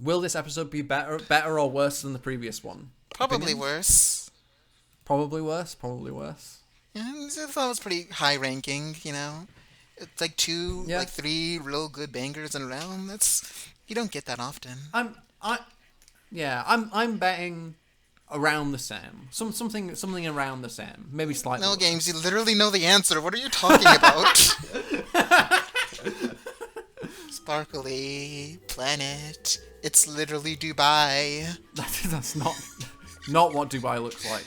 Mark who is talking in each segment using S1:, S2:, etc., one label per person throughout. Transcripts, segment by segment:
S1: Will this episode be better or worse than the previous one?
S2: Probably worse.
S1: Probably worse. Probably worse.
S2: Yeah, I thought it was pretty high ranking, you know. It's like like three real good bangers in a row. You don't get that often.
S1: I'm betting around the same. Something around the same. Maybe slightly.
S2: No
S1: worse.
S2: games, you literally know the answer. What are you talking about? Sparkly planet. It's literally Dubai.
S1: That's not what Dubai looks like.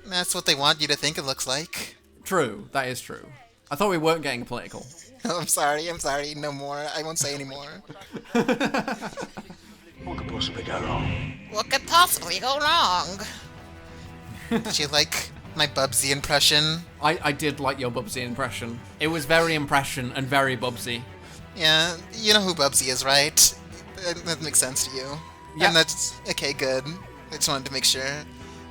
S2: That's what they want you to think it looks like.
S1: True, that is true. I thought we weren't getting political.
S2: Oh, I'm sorry. No more. I won't say anymore.
S3: What could possibly go wrong?
S2: What could possibly go wrong? Did you like my Bubsy impression?
S1: I did like your Bubsy impression. It was very impression and very Bubsy.
S2: Yeah, you know who Bubsy is, right? That makes sense to you.
S1: Yeah.
S2: And that's... Okay, good. I just wanted to make sure.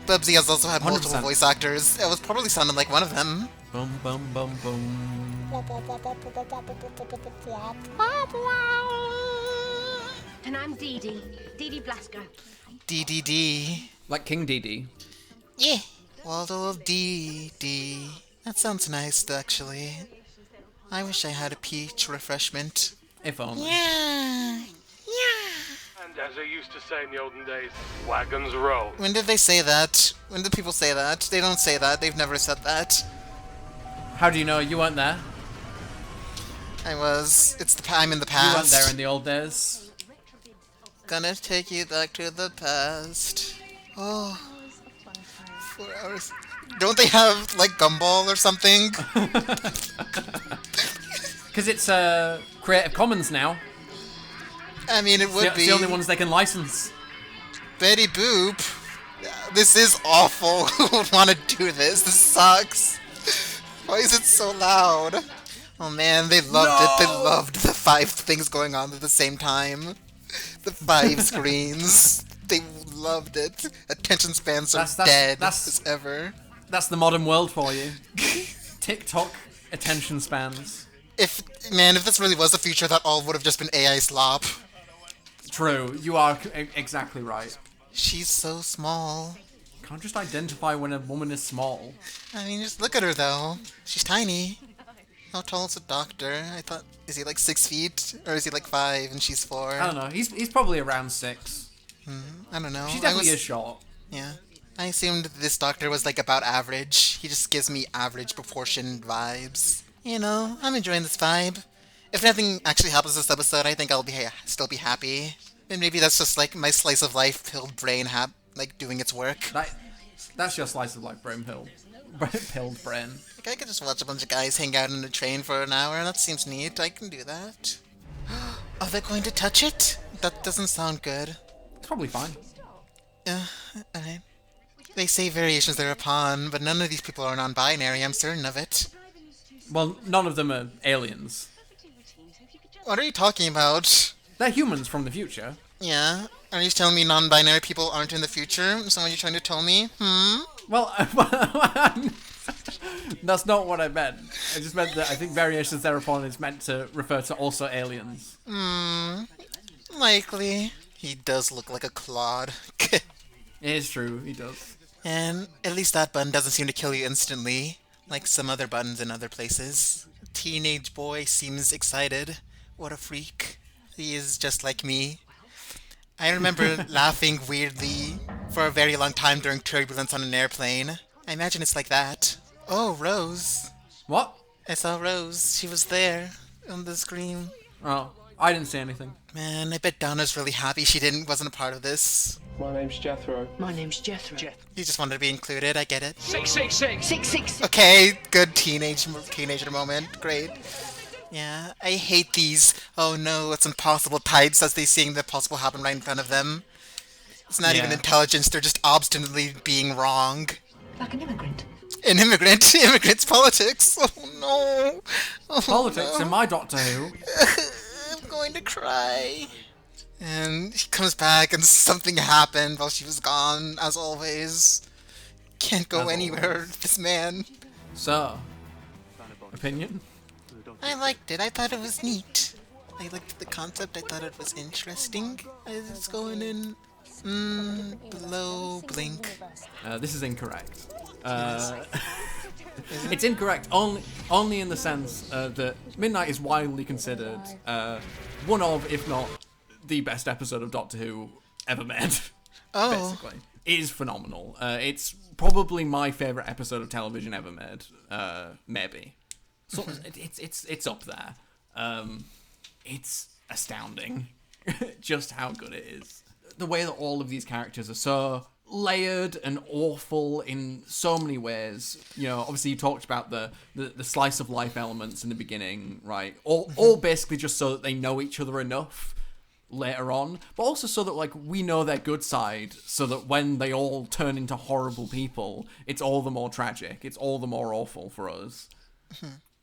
S2: Bubsy has also had multiple
S1: 100%.
S2: voice actors. It was probably sounding like one of them.
S1: Bum bum bum bum.
S4: And I'm Dee Dee. Dee Dee Blasco.
S2: DDD.
S1: Like King Dedede.
S2: Yeah. Waldo of DD. That sounds nice, actually. I wish I had a peach refreshment.
S1: If only.
S2: Yeah.
S3: And as they used to say in the olden days, wagons roll.
S2: When did they say that? When did people say that? They don't say that. They've never said that.
S1: How do you know you weren't there?
S2: I'm in the past.
S1: You weren't there in the old days.
S2: Gonna take you back to the past. Oh. 4 hours. Don't they have, like, Gumball or something?
S1: Because it's Creative Commons now.
S2: I mean, it would
S1: It's
S2: be.
S1: the only ones they can license.
S2: Betty Boop. This is awful. Who would want to do this? This sucks. Why is it so loud? Oh man, they loved it. They loved the 5 things going on at the same time. The 5 screens. They loved it. Attention spans are dead as ever.
S1: That's the modern world for you. TikTok attention spans.
S2: If this really was the future, that all would have just been AI slop.
S1: True, you are exactly right.
S2: She's so small.
S1: Can't just identify when a woman is small.
S2: I mean, just look at her though. She's tiny. How tall is the doctor? I thought, is he like 6 feet? Or is he like 5 and she's 4?
S1: I don't know, he's probably around 6.
S2: I don't know.
S1: She definitely is short.
S2: Yeah. I assumed this doctor was like about average. He just gives me average proportioned vibes. You know, I'm enjoying this vibe. If nothing actually happens this episode, I think I'll still be happy. And maybe that's just like my slice of life pilled brain doing its work.
S1: That's your slice of life, brain pill. Pilled brain.
S2: Like, I could just watch a bunch of guys hang out in a train for an hour. That seems neat. I can do that. Are they going to touch it? That doesn't sound good.
S1: It's probably fine.
S2: Alright. They say variations thereupon, but none of these people are non-binary, I'm certain of it.
S1: Well, none of them are aliens.
S2: What are you talking about?
S1: They're humans from the future.
S2: Yeah? Are you telling me non-binary people aren't in the future? Is that what you're trying to tell me?
S1: Well, that's not what I meant. I just meant that I think variations thereupon is meant to refer to also aliens.
S2: Likely. He does look like a clod.
S1: It is true, he does.
S2: And at least that button doesn't seem to kill you instantly, like some other buttons in other places. Teenage boy seems excited. What a freak. He is just like me. I remember laughing weirdly for a very long time during turbulence on an airplane. I imagine it's like that. Oh, Rose.
S1: What?
S2: I saw Rose. She was there on the screen.
S1: Oh, I didn't see anything.
S2: Man, I bet Donna's really happy she wasn't a part of this.
S5: My name's Jethro.
S4: My name's Jethro.
S2: You just wanted to be included, I get it.
S3: 666!
S4: 666.
S2: Okay, good teenager moment. Great. Yeah, I hate these, oh no, it's impossible types as they seeing the possible happen right in front of them. It's not even intelligence, they're just obstinately being wrong.
S4: Like an immigrant.
S2: An immigrant? Immigrants politics? Oh no. Oh,
S1: Politics
S2: no.
S1: in my Doctor Who.
S2: I'm going to cry. And he comes back and something happened while she was gone, as always. Can't go anywhere, this man.
S1: So, opinion?
S2: I liked it, I thought it was neat. I liked the concept. I thought it was interesting. It's going in. Low blink.
S1: This is incorrect. It's incorrect only in the sense that Midnight is widely considered one of, if not the best episode of Doctor Who ever made.
S2: Oh.
S1: Basically, it is phenomenal. It's probably my favorite episode of television ever made. Maybe. So it's up there. It's astounding, just how good it is. The way that all of these characters are so layered and awful in so many ways. You know, obviously you talked about the slice of life elements in the beginning, right? All basically just so that they know each other enough later on, but also so that like we know their good side, so that when they all turn into horrible people, it's all the more tragic. It's all the more awful for us.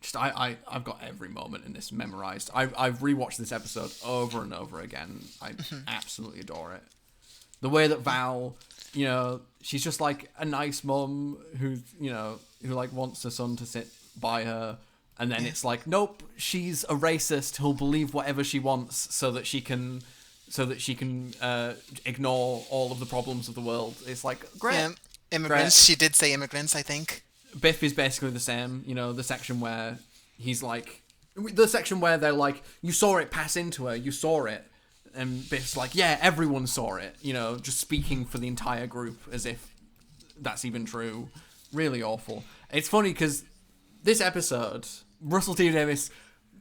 S1: Just I've got every moment in this memorized. I've rewatched this episode over and over again. I absolutely adore it. The way that Val, you know, she's just like a nice mum who like wants her son to sit by her, and then it's like, nope, she's a racist who'll believe whatever she wants so that she can ignore all of the problems of the world. It's like, great.
S2: Yeah, immigrants. Great. She did say immigrants, I think.
S1: Biff is basically the same, you know, the section where he's like, the section where they're like, you saw it pass into her, you saw it. And Biff's like, yeah, everyone saw it, you know, just speaking for the entire group as if that's even true. Really awful. It's funny because this episode, Russell T Davies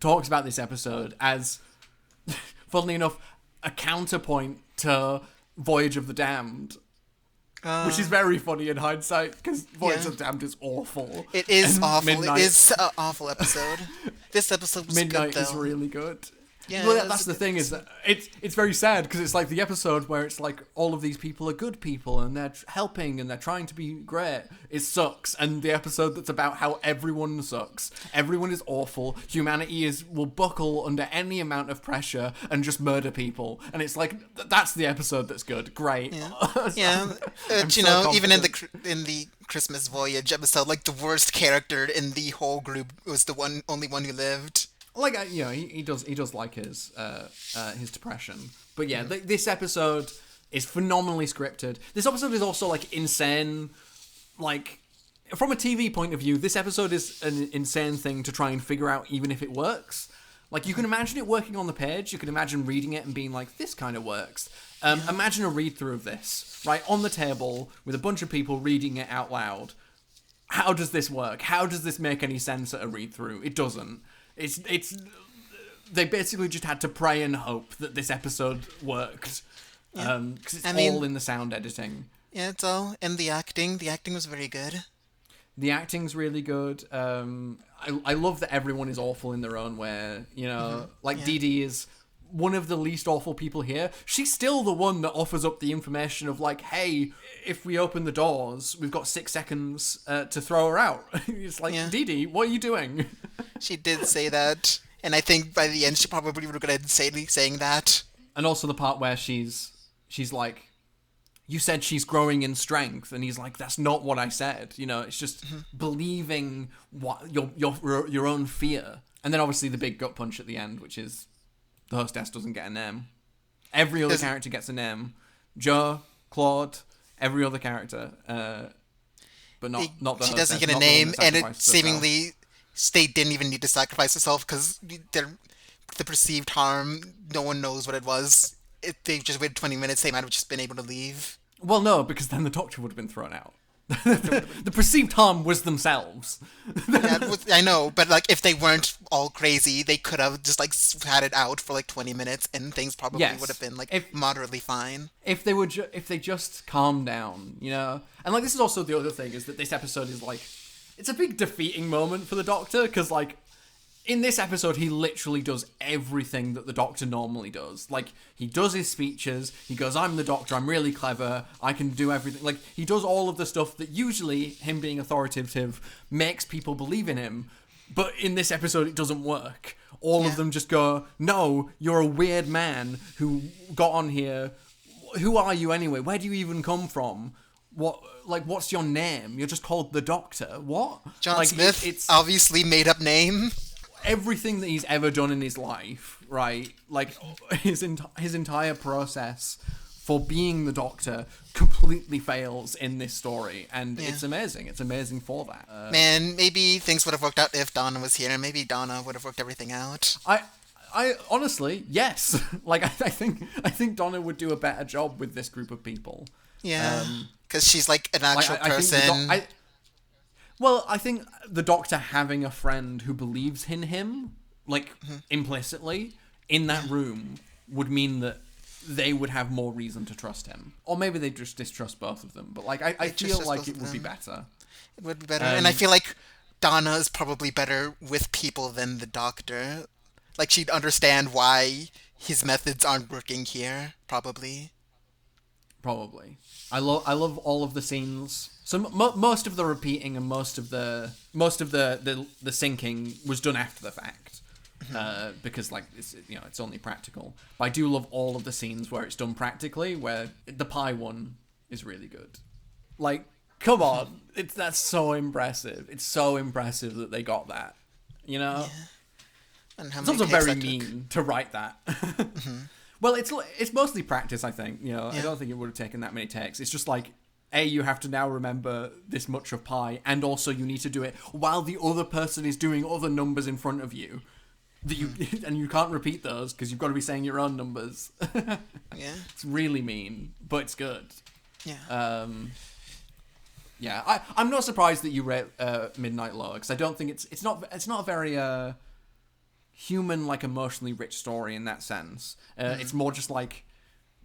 S1: talks about this episode as, funnily enough, a counterpoint to Voyage of the Damned. Which is very funny in hindsight, because Voyage of the Damned is awful.
S2: It is awful. Midnight, it is an awful episode. This episode was
S1: Midnight
S2: good, though.
S1: is really good.
S2: Yeah,
S1: well, that's the thing, is that it's very sad, because it's like the episode where it's like all of these people are good people and they're helping and they're trying to be great. It sucks. And the episode that's about how everyone sucks, everyone is awful, humanity will buckle under any amount of pressure and just murder people. And it's like, that's the episode that's good. Great.
S2: Yeah. You know, even in the Christmas Voyage episode, like the worst character in the whole group was the only one who lived.
S1: Like, you know, he does like his depression. But yeah, this episode is phenomenally scripted. This episode is also, like, insane. Like, from a TV point of view, this episode is an insane thing to try and figure out even if it works. Like, you can imagine it working on the page. You can imagine reading it and being like, this kind of works. Imagine a read-through of this, right, on the table with a bunch of people reading it out loud. How does this work? How does this make any sense at a read-through? It doesn't. It's they basically just had to pray and hope that this episode worked, because it's all in the sound editing.
S2: Yeah, it's all in the acting. The acting was very good.
S1: The acting's really good. I love that everyone is awful in their own way. You know, Dee Dee is one of the least awful people here. She's still the one that offers up the information of like, hey, if we open the doors, we've got 6 seconds to throw her out. It's like, Dee Dee, what are you doing?
S2: She did say that, and I think by the end she probably regretted saying that.
S1: And also the part where she's like, you said she's growing in strength, and he's like, that's not what I said. You know, it's just believing what your own fear. And then obviously the big gut punch at the end, which is the hostess doesn't get a name. Every other character gets a name. Joe, Claude, every other character, but not the hostess.
S2: She doesn't get a name, and it seemingly State didn't even need to sacrifice herself because the perceived harm, no one knows what it was. If they just waited 20 minutes, they might have just been able to leave.
S1: Well, no, because then the Doctor would have been thrown out. The perceived harm was themselves.
S2: Yeah, I know, but like if they weren't all crazy, they could have just like had it out for like 20 minutes, and things probably would have been like moderately fine.
S1: If they just calmed down, you know. And like this is also the other thing, is that this episode is like, it's a big defeating moment for the Doctor, because like in this episode he literally does everything that the Doctor normally does. Like he does his speeches, he goes, I'm the Doctor, I'm really clever, I can do everything. Like he does all of the stuff that usually him being authoritative makes people believe in him, but in this episode it doesn't work. All of them just go, no, you're a weird man who got on here. Who are you anyway? Where do you even come from? What's your name? You're just called the Doctor. What?
S2: John Smith, it's obviously made up name.
S1: everything that he's ever done in his life, right? Like his entire process for being the Doctor completely fails in this story, and it's amazing. It's amazing for that.
S2: Man, maybe things would have worked out if Donna was here. Maybe Donna would have worked everything out.
S1: I honestly, yes. Like I think Donna would do a better job with this group of people.
S2: Yeah, because she's like an actual person.
S1: I think the Doctor having a friend who believes in him, like implicitly, in that room would mean that they would have more reason to trust him. Or maybe they just distrust both of them. But like I feel like it would be better.
S2: It would be better. And I feel like Donna is probably better with people than the Doctor. Like, she'd understand why his methods aren't working here, probably.
S1: Probably. I love all of the scenes. So most of the repeating and most of the syncing was done after the fact, because like it's only practical. But I do love all of the scenes where it's done practically. Where the pie one is really good. Like, come on, that's so impressive. It's so impressive that they got that. You know.
S2: Yeah. And how
S1: it's also very mean to write that. Well, it's mostly practice, I think. You know, I don't think it would have taken that many takes. It's just like, you have to now remember this much of pi, and also you need to do it while the other person is doing other numbers in front of you. And you can't repeat those because you've got to be saying your own numbers.
S2: Yeah.
S1: It's really mean, but it's good.
S2: Yeah.
S1: I'm not surprised that you rate Midnight low, because I don't think it's not a very human, like, emotionally rich story in that sense. It's more just like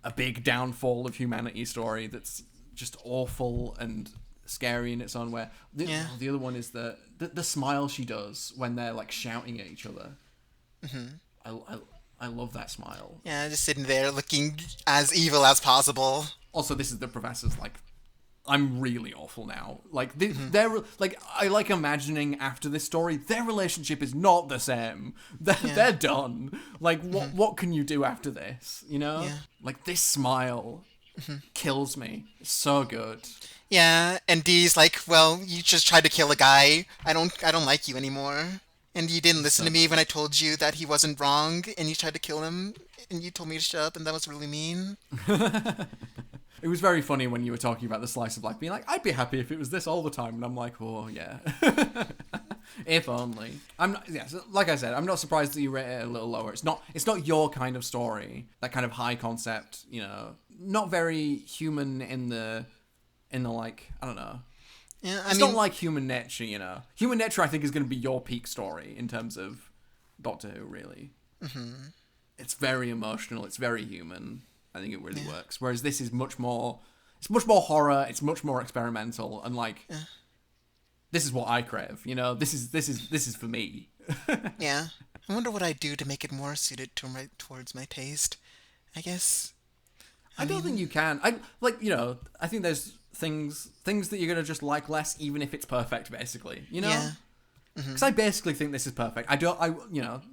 S1: a big downfall of humanity story that's just awful and scary in its own way. The other one is the smile she does when they're like shouting at each other. I love that smile.
S2: Yeah, just sitting there looking as evil as possible.
S1: Also, this is the Professor's like, I'm really awful now. Like, they're like, I like imagining after this story, their relationship is not the same. They're done. Like, what can you do after this? You know?
S2: Yeah.
S1: Like, this smile kills me. It's so good.
S2: Yeah, and Dee's like, well, you just tried to kill a guy. I don't like you anymore. And you didn't listen to me when I told you that he wasn't wrong, and you tried to kill him, and you told me to shut up, and that was really mean.
S1: It was very funny when you were talking about the slice of life, being like, I'd be happy if it was this all the time. And I'm like, oh, yeah. If only. So like I said, I'm not surprised that you rate it a little lower. It's not your kind of story. That kind of high concept, you know, not very human in the like, I don't know.
S2: Yeah,
S1: It's not like Human Nature, you know. Human Nature, I think, is going to be your peak story in terms of Doctor Who, really. It's very emotional. It's very human. I think it really works. Whereas this is much more horror. It's much more experimental, and like, this is what I crave. You know, this is for me.
S2: Yeah, I wonder what I'd do to make it more suited towards my taste. I guess.
S1: I don't think you can. I think there's things that you're gonna just like less, even if it's perfect. Basically, you know.
S2: Yeah.
S1: Because I basically think this is perfect.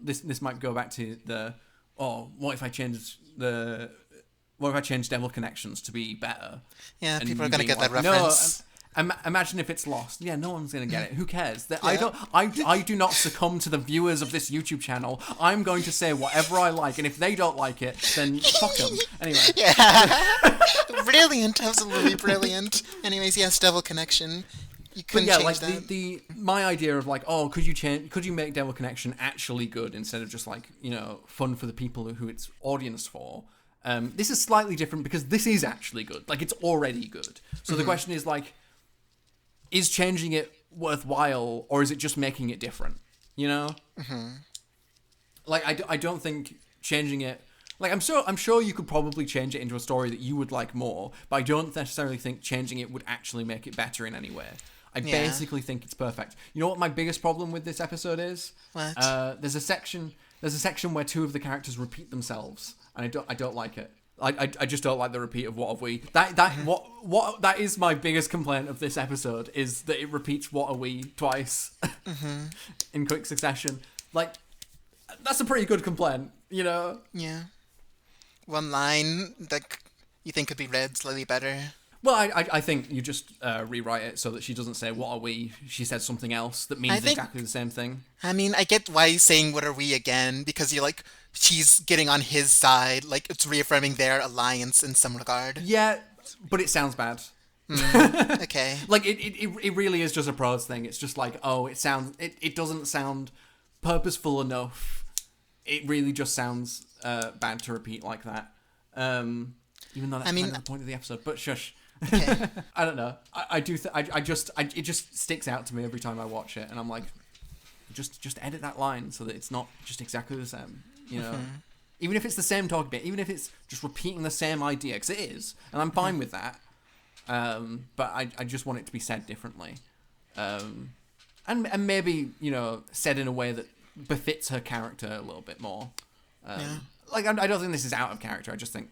S1: This might go back to what if I changed Devil Connections to be better?
S2: Yeah,
S1: and
S2: people are gonna get
S1: like,
S2: that reference.
S1: No, imagine if it's lost. Yeah, no one's gonna get it. Who cares? I do not succumb to the viewers of this YouTube channel. I'm going to say whatever I like, and if they don't like it, then fuck them. Anyway.
S2: Yeah. Brilliant, absolutely brilliant. Anyways, yes, Devil Connection. You couldn't change that.
S1: My idea of like, could you make Devil Connection actually good instead of just like, you know, fun for the people who it's audience for? This is slightly different because this is actually good. Like, it's already good. So the question is like, is changing it worthwhile, or is it just making it different? You know? Like, I don't think changing it. Like, I'm sure you could probably change it into a story that you would like more, but I don't necessarily think changing it would actually make it better in any way. I basically think it's perfect. You know what my biggest problem with this episode is?
S2: What?
S1: There's a section where two of the characters repeat themselves, and I don't like it. I just don't like the repeat of what have we. That is my biggest complaint of this episode, is that it repeats what are we twice in quick succession. Like, that's a pretty good complaint, you know?
S2: Yeah. One line that you think could be read slightly better.
S1: Well, I think you just rewrite it so that she doesn't say, what are we? She says something else that means exactly the same thing.
S2: I mean, I get why he's saying what are we again, because you're like, she's getting on his side, like it's reaffirming their alliance in some regard.
S1: Yeah, but it sounds bad.
S2: Okay.
S1: Like, it really is just a prose thing. It's just like, oh, it doesn't sound purposeful enough. It really just sounds bad to repeat like that. Even though that's kind of the point of the episode. But shush.
S2: Okay.
S1: I don't know. I do. It just sticks out to me every time I watch it, and I'm like, just edit that line so that it's not just exactly the same. You know, even if it's the same talk bit, even if it's just repeating the same idea, because it is, and I'm fine with that. But I just want it to be said differently, and maybe said in a way that befits her character a little bit more. Like I don't think this is out of character. I just think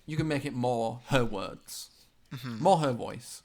S1: you can make it more her words, more her voice.